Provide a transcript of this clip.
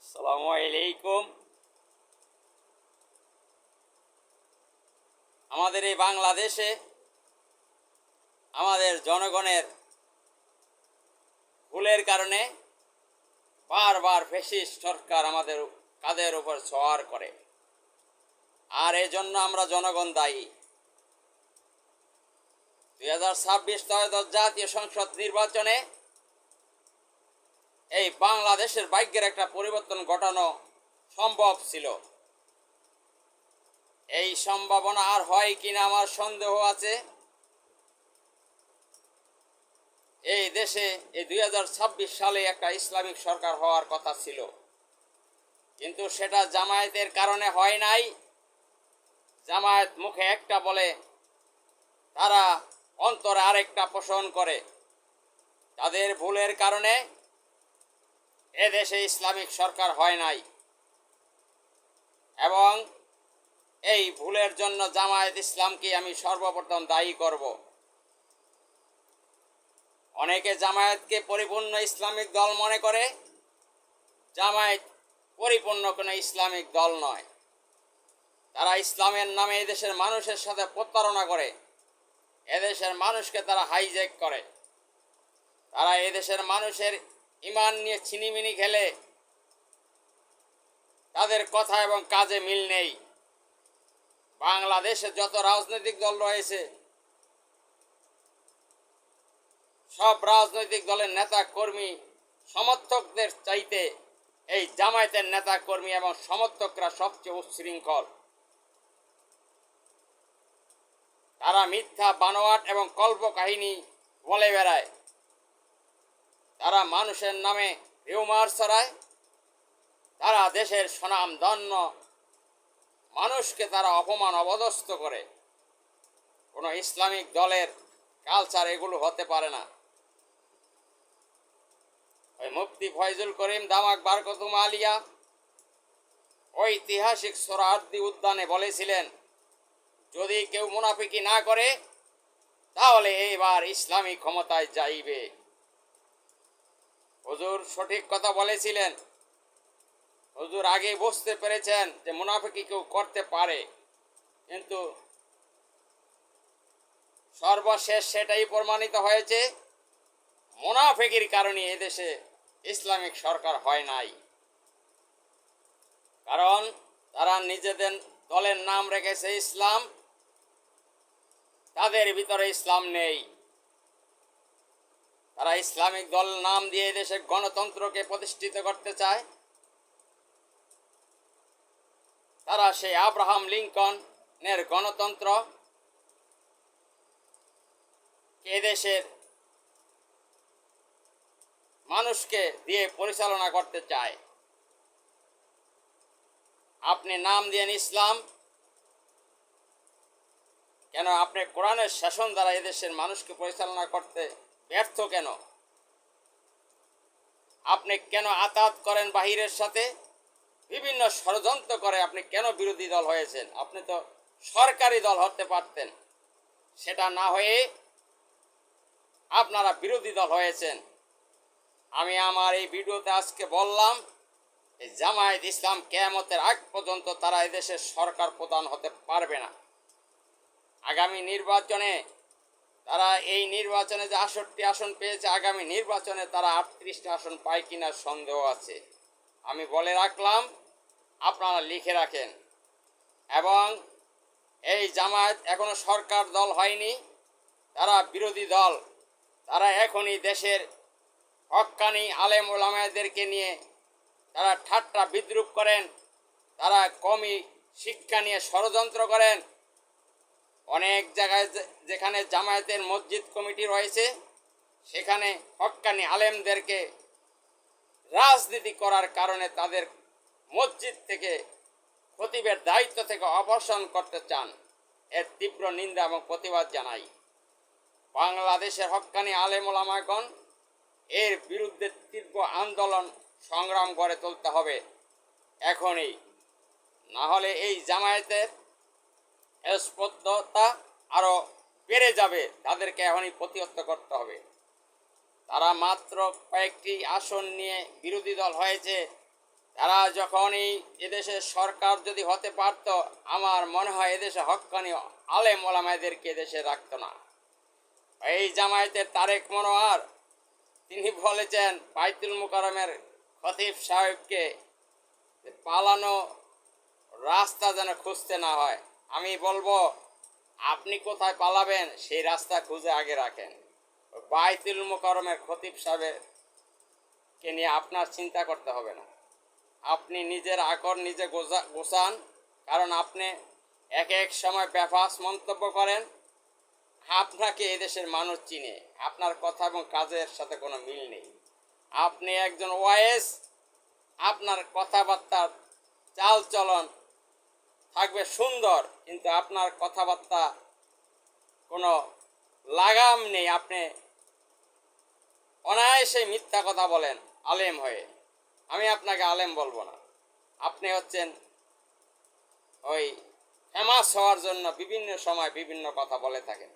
আসসালামু আলাইকুম। আমাদের এই বাংলাদেশে আমাদের জনগণের ভুলের কারণে বারবার ফ্যাসিস্ট সরকার আমাদের কাঁধের উপর সওয়ার করে, আর এজন্য আমরা জনগণ দায়ী। 2026 ত্রয়োদশ জাতীয় সংসদ নির্বাচনে এই বাংলাদেশের ভাগ্যের একটা পরিবর্তন ঘটানো সম্ভব ছিল। এই সম্ভাবনা আর হয় কিনা আমার সন্দেহ আছে। এই দেশে এই 2026 সালে একটা ইসলামিক সরকার হওয়ার কথা ছিল, কিন্তু সেটা জামায়াতের কারণে হয় নাই। জামায়াত মুখে একটা বলে, তারা অন্তরে আরেকটা পোষণ করে। তাদের ভুলের কারণে এদেশে ইসলামিক সরকার হয় নাই, এবং এই ভুলের জন্য জামায়াত ইসলামকে আমি সর্বপ্রথম দায়ী করব। অনেকে জামায়াতকে পরিপূর্ণ ইসলামিক দল মনে করে। জামায়াত পরিপূর্ণ কোনো ইসলামিক দল নয়। তারা ইসলামের নামে এদেশের মানুষের সাথে প্রতারণা করে, এদেশের মানুষকে তারা হাইজ্যাক করে। তারা এদেশের মানুষের ইমান নিয়ে ছিনিমিনি খেলে। তাদের কথা এবং কাজে মিল নেই। বাংলাদেশে যত রাজনৈতিক দল রয়েছে, সব রাজনৈতিক দলের নেতা কর্মী সমর্থকদের চাইতে এই জামায়াতের নেতা কর্মী এবং সমর্থকরা সবচেয়ে উচ্ছৃঙ্খল। তারা মিথ্যা, বানোয়াট এবং কল্পকাহিনী বলে বেড়ায়। তারা মানুষের নামে রিউমার ছড়ায়। তারা দেশের স্বনামধন্য মানুষকে তারা অপমান, অপদস্থ করে। কোনো ইসলামিক দলের কালচার এগুলো হতে পারে না। ওই মুফতি ফয়জুল করিম দামাক বারকতুম আলিয়া ঐতিহাসিক সোহরাওয়ার্দী উদ্যানে বলেছিলেন, যদি কেউ মুনাফিকি না করে তাহলে এবার ইসলামী ক্ষমতায় যাইবে। হুজুর সঠিক কথা বলেছিলেন। হুজুর আগে বুঝতে পেরেছেন যে মুনাফিকি কেউ করতে পারে, কিন্তু সর্বশেষ সেটাই প্রমাণিত হয়েছে। মুনাফিকির কারণে এদেশে ইসলামিক সরকার হয় নাই। কারণ তারা নিজেদের দলের নাম রেখেছে ইসলাম, তাদের ভিতরে ইসলাম নেই। তারা ইসলামিক দল নাম দিয়ে দেশের গণতন্ত্রকে প্রতিষ্ঠিত করতে চায়। তারা সেই আব্রাহাম লিঙ্কনের গণতন্ত্র এদেশের মানুষকে দিয়ে পরিচালনা করতে চায়। আপনি নাম দিয়েন ইসলাম, কেন আপনি কোরআনের শাসন দ্বারা এদেশের মানুষকে পরিচালনা করতে ব্যর্থ কেন? আপনি কেন আতাত করেন বাহিরের সাথে? বিভিন্ন ষড়যন্ত্র করে আপনি কেন বিরোধী দল হয়েছেন? আপনি তো সরকারি দল হতে পারতেন। সেটা না হয়ে আপনারা বিরোধী দল হয়েছেন। আমি আমার এই ভিডিওতে আজকে বললাম, এই জামায়াত ইসলাম কিয়ামতের আগ পর্যন্ত তারা এদেশের সরকার প্রধান হতে পারবে না। আগামী নির্বাচনে তারা, এই নির্বাচনে যে 68 আসন পেয়েছে, আগামী নির্বাচনে তারা 38টা আসন পায় কিনা সন্দেহ আছে। আমি বলে রাখলাম, আপনারা লিখে রাখেন। এবং এই জামায়াত এখনো সরকার দল হয়নি, তারা বিরোধী দল। তারা এখনই দেশের হক্কানি আলেম ওলামাদেরকে নিয়ে তারা ঠাট্টা বিদ্রুপ করেন। তারা কওমি শিক্ষা নিয়ে ষড়যন্ত্র করেন। অনেক জায়গায় যেখানে জামায়াতের মসজিদ কমিটি রয়েছে, সেখানে হক্কানি আলেমদেরকে রাজনীতি করার কারণে তাদের মসজিদ থেকে, খতিবের দায়িত্ব থেকে অপসারণ করতে চান। এর তীব্র নিন্দা এবং প্রতিবাদ জানাই। বাংলাদেশের হক্কানি আলেম ওলামাগণ এর বিরুদ্ধে তীব্র আন্দোলন সংগ্রাম গড়ে তুলতে হবে এখনই। না হলে এই জামায়াতের স্পর্ধতা আরও বেড়ে যাবে। তাদেরকে এখনই প্রতিহত করতে হবে। তারা মাত্র কয়েকটি আসন নিয়ে বিরোধী দল হয়েছে, তারা যখনই এদেশের সরকার যদি হতে পারত, আমার মনে হয় এদেশে হক্কানি আলেম ওলামাদেরকে এদেশে রাখতো না। এই জামায়াতের তারেক মনোয়ার তিনি বলেছেন বাইতুল মুকাররমের খতিব সাহেবকে পালানো রাস্তা যেন খুঁজতে না হয়। আমি বলবো আপনি কোথায় পালাবেন সেই রাস্তা খুঁজে আগে রাখেন। বাইতুল মুকাররমের খতিব সাহেবকে নিয়ে আপনার চিন্তা করতে হবে না। আপনি নিজের আকর নিজে গোছান, কারণ আপনি এক এক সময় বেফাস মন্তব্য করেন। আপনাকে এদেশের মানুষ চিনে, আপনার কথা এবং কাজের সাথে কোনো মিল নেই। আপনি একজন ওয়াইস, আপনার কথাবার্তার চাল চলন থাকবে সুন্দর, কিন্তু আপনার কথাবার্তা কোনো লাগাম নেই। আপনি অনায়াসে মিথ্যা কথা বলেন আলেম হয়ে। আমি আপনাকে আলেম বলবো না, আপনি হচ্ছেন ওই ফেমাস হওয়ার জন্য বিভিন্ন সময় বিভিন্ন কথা বলে থাকেন।